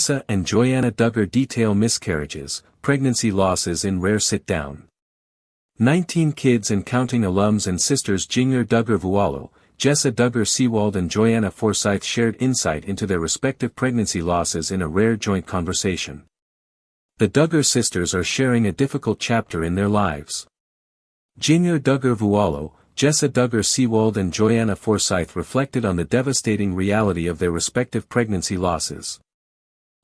Jessa and Joanna Duggar detail miscarriages, pregnancy losses in rare sit-down. 19 kids and counting alums and sisters Jinger Duggar Vuolo, Jessa Duggar Seawald and Joanna Forsyth shared insight into their respective pregnancy losses in a rare joint conversation. The Duggar sisters are sharing a difficult chapter in their lives. Jinger Duggar Vuolo, Jessa Duggar Seawald and Joanna Forsyth reflected on the devastating reality of their respective pregnancy losses.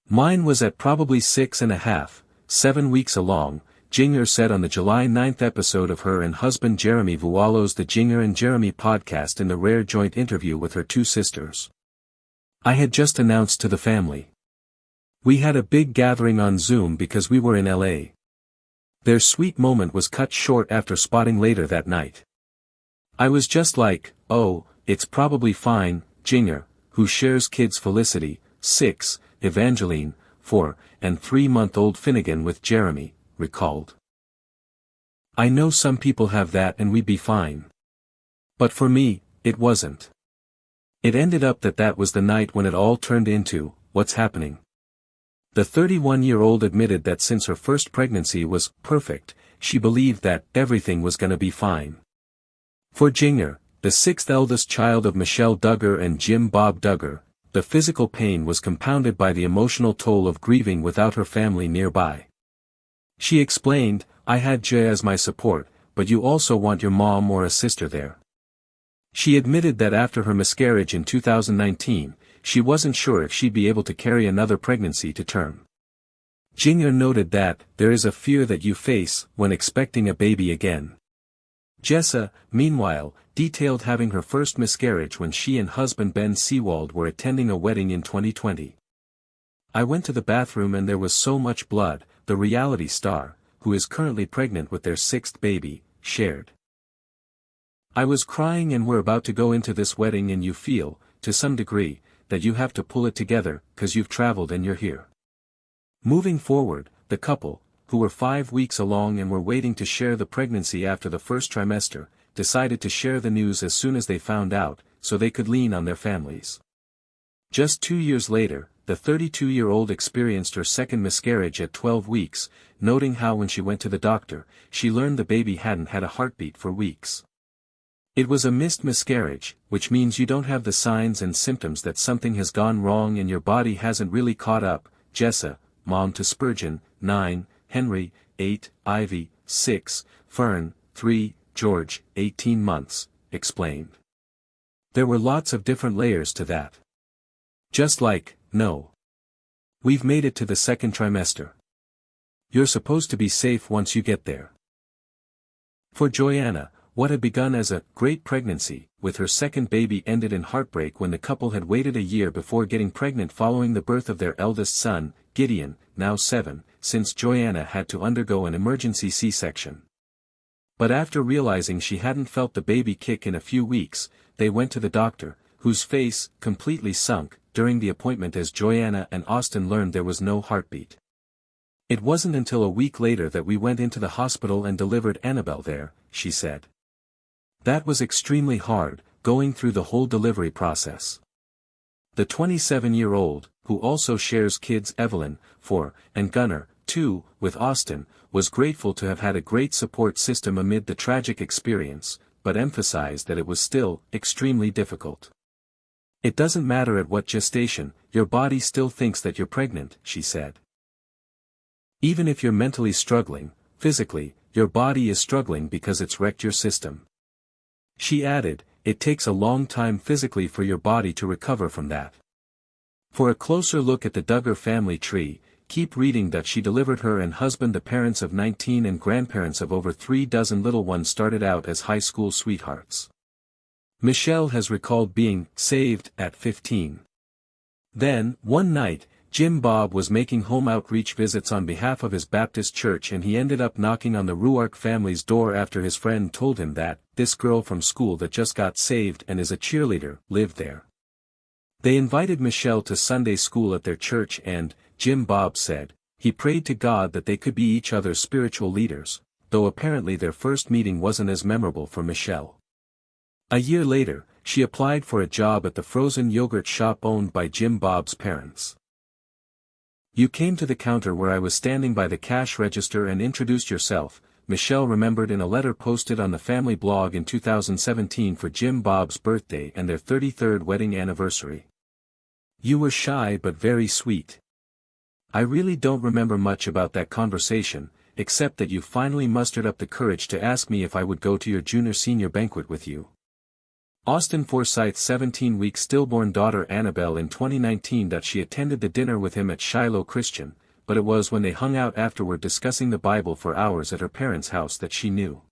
"Mine was at probably 6.5, 7 weeks along," Jinger said on the July 9 episode of her and husband Jeremy Vuolo's The Jinger and Jeremy podcast in the rare joint interview with her two sisters. "I had just announced to the family. We had a big gathering on Zoom because we were in LA. Their sweet moment was cut short after spotting later that night. I was just like, oh, it's probably fine," Jinger, who shares kids Felicity, 6, Evangeline, 4, and 3-month-old Finnegan with Jeremy, recalled. "I know some people have that and we'd be fine. But for me, it wasn't. It ended up that was the night when it all turned into, what's happening." The 31-year-old admitted that since her first pregnancy was perfect, she believed that everything was gonna be fine. For Jinger, the sixth eldest child of Michelle Duggar and Jim Bob Duggar, the physical pain was compounded by the emotional toll of grieving without her family nearby. She explained, "I had Jay as my support, but you also want your mom or a sister there." She admitted that after her miscarriage in 2019, she wasn't sure if she'd be able to carry another pregnancy to term. Jinger noted that, "There is a fear that you face when expecting a baby again." Jessa, meanwhile, detailed having her first miscarriage when she and husband Ben Seawald were attending a wedding in 2020. "I went to the bathroom and there was so much blood," the reality star, who is currently pregnant with their 6th baby, shared. "I was crying and we're about to go into this wedding and you feel, to some degree, that you have to pull it together, 'cause you've traveled and you're here." Moving forward, the couple, who were 5 weeks along and were waiting to share the pregnancy after the first trimester, decided to share the news as soon as they found out, so they could lean on their families. Just 2 years later, the 32-year-old experienced her second miscarriage at 12 weeks, noting how when she went to the doctor, she learned the baby hadn't had a heartbeat for weeks. "It was a missed miscarriage, which means you don't have the signs and symptoms that something has gone wrong and your body hasn't really caught up," Jessa, mom to Spurgeon, 9, Henry, 8, Ivy, 6, Fern, 3, George, 18 months, explained. "There were lots of different layers to that. Just like, no. We've made it to the second trimester. You're supposed to be safe once you get there." For Joanna, what had begun as a great pregnancy, with her second baby ended in heartbreak when the couple had waited a year before getting pregnant following the birth of their eldest son, Gideon, now 7, since Joanna had to undergo an emergency C-section. But after realizing she hadn't felt the baby kick in a few weeks, they went to the doctor, whose face completely sunk during the appointment as Joanna and Austin learned there was no heartbeat. "It wasn't until a week later that we went into the hospital and delivered Annabelle there," she said. "That was extremely hard, going through the whole delivery process." The 27-year-old, who also shares kids Evelyn, 4, and Gunnar, 2, with Austin, was grateful to have had a great support system amid the tragic experience, but emphasized that it was still extremely difficult. "It doesn't matter at what gestation, your body still thinks that you're pregnant," she said. "Even if you're mentally struggling, physically, your body is struggling because it's wrecked your system." She added, "It takes a long time physically for your body to recover from that." For a closer look at the Duggar family tree, keep reading that she delivered her and husband the parents of 19 and grandparents of over 3 dozen little ones started out as high school sweethearts. Michelle has recalled being saved at 15. Then, one night, Jim Bob was making home outreach visits on behalf of his Baptist church and he ended up knocking on the Ruark family's door after his friend told him that, this girl from school that just got saved and is a cheerleader, lived there. They invited Michelle to Sunday school at their church and, Jim Bob said, he prayed to God that they could be each other's spiritual leaders, though apparently their first meeting wasn't as memorable for Michelle. A year later, she applied for a job at the frozen yogurt shop owned by Jim Bob's parents. You came to the counter where I was standing by the cash register and introduced yourself, Michelle remembered in a letter posted on the family blog in 2017 for Jim Bob's birthday and their 33rd wedding anniversary. You were shy but very sweet. I really don't remember much about that conversation, except that you finally mustered up the courage to ask me if I would go to your junior-senior banquet with you. Austin Forsyth's 17-week stillborn daughter Annabelle in 2019 that she attended the dinner with him at Shiloh Christian, but it was when they hung out afterward discussing the Bible for hours at her parents' house that she knew.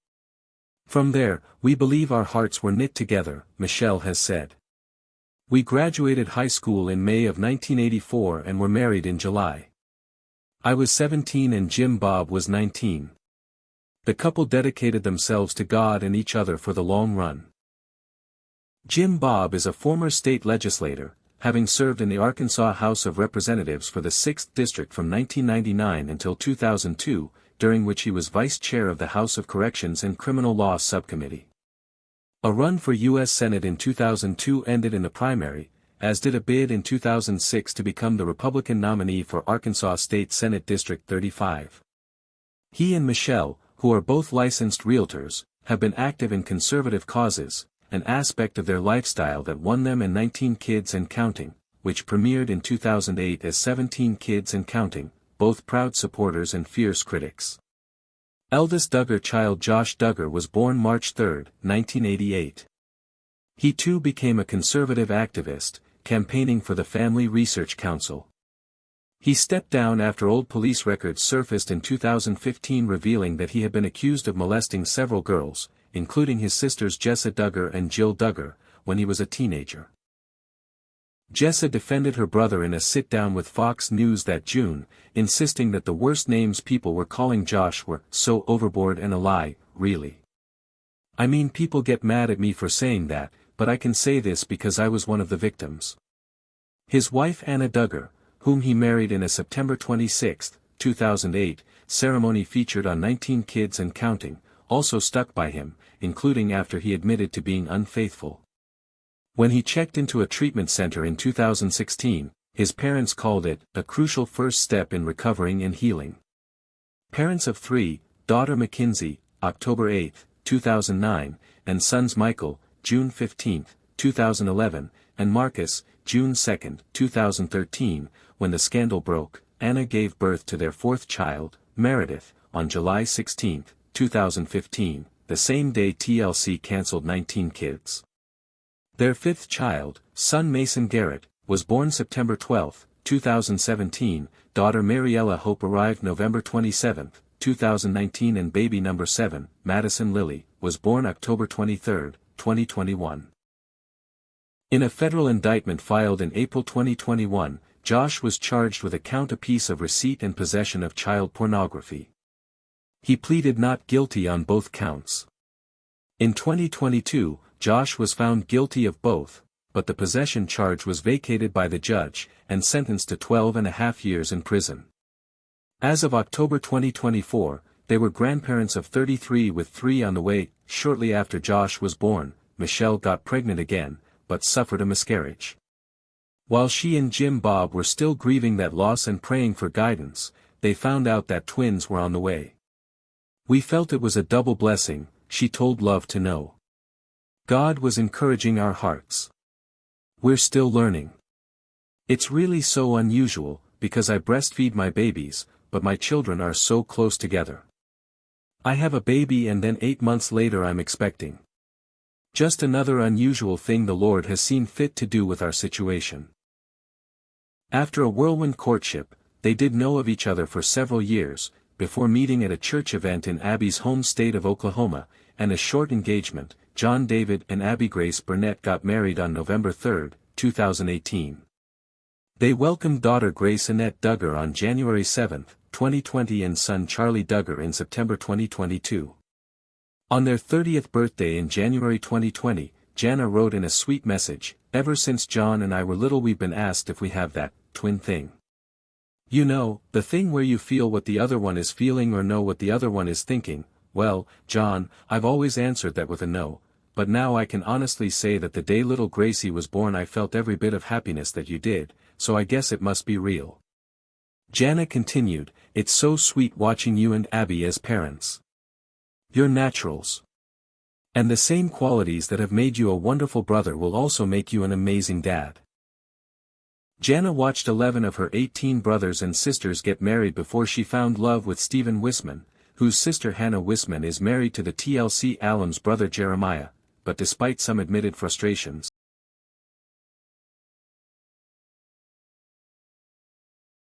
From there, we believe our hearts were knit together, Michelle has said. We graduated high school in May of 1984 and were married in July. I was 17 and Jim Bob was 19. The couple dedicated themselves to God and each other for the long run. Jim Bob is a former state legislator, having served in the Arkansas House of Representatives for the 6th District from 1999 until 2002, during which he was vice chair of the House of Corrections and Criminal Law Subcommittee. A run for U.S. Senate in 2002 ended in the primary, as did a bid in 2006 to become the Republican nominee for Arkansas State Senate District 35. He and Michelle, who are both licensed realtors, have been active in conservative causes, an aspect of their lifestyle that won them and 19 Kids and Counting, which premiered in 2008 as 17 Kids and Counting, both proud supporters and fierce critics. Eldest Duggar child Josh Duggar was born March 3, 1988. He too became a conservative activist, campaigning for the Family Research Council. He stepped down after old police records surfaced in 2015 revealing that he had been accused of molesting several girls, including his sisters Jessa Duggar and Jill Duggar, when he was a teenager. Jessa defended her brother in a sit-down with Fox News that June, insisting that the worst names people were calling Josh were so overboard and a lie, really. I mean, people get mad at me for saying that, but I can say this because I was one of the victims. His wife Anna Duggar, whom he married in a September 26, 2008, ceremony featured on 19 Kids and Counting, also stuck by him, including after he admitted to being unfaithful. When he checked into a treatment center in 2016, his parents called it a crucial first step in recovering and healing. Parents of 3, daughter Mackenzie, October 8, 2009, and sons Michael, June 15, 2011, and Marcus, June 2, 2013, when the scandal broke, Anna gave birth to their 4th child, Meredith, on July 16, 2015, the same day TLC canceled 19 Kids. Their 5th child, son Mason Garrett, was born September 12, 2017, daughter Mariella Hope arrived November 27, 2019 and baby number 7, Madison Lily, was born October 23, 2021. In a federal indictment filed in April 2021, Josh was charged with a count apiece of receipt and possession of child pornography. He pleaded not guilty on both counts. In 2022, Josh was found guilty of both, but the possession charge was vacated by the judge, and sentenced to 12.5 years in prison. As of October 2024, they were grandparents of 33 with 3 on the way. Shortly after Josh was born, Michelle got pregnant again, but suffered a miscarriage. While she and Jim Bob were still grieving that loss and praying for guidance, they found out that twins were on the way. We felt it was a double blessing, she told Love to Know. God was encouraging our hearts. We're still learning. It's really so unusual, because I breastfeed my babies, but my children are so close together. I have a baby and then 8 months later I'm expecting. Just another unusual thing the Lord has seen fit to do with our situation. After a whirlwind courtship, they did know of each other for several years, before meeting at a church event in Abby's home state of Oklahoma, and a short engagement. John David and Abby Grace Burnett got married on November 3, 2018. They welcomed daughter Grace Annette Duggar on January 7, 2020 and son Charlie Duggar in September 2022. On their 30th birthday in January 2020, Jana wrote in a sweet message, "Ever since John and I were little we've been asked if we have that twin thing. You know, the thing where you feel what the other one is feeling or know what the other one is thinking. Well, John, I've always answered that with a no, but now I can honestly say that the day little Gracie was born I felt every bit of happiness that you did, so I guess it must be real." Jana continued, "It's so sweet watching you and Abby as parents. You're naturals. And the same qualities that have made you a wonderful brother will also make you an amazing dad." Jana watched 11 of her 18 brothers and sisters get married before she found love with Stephen Wisman, whose sister Hannah Wisman is married to the TLC alum's brother Jeremiah, but despite some admitted frustrations,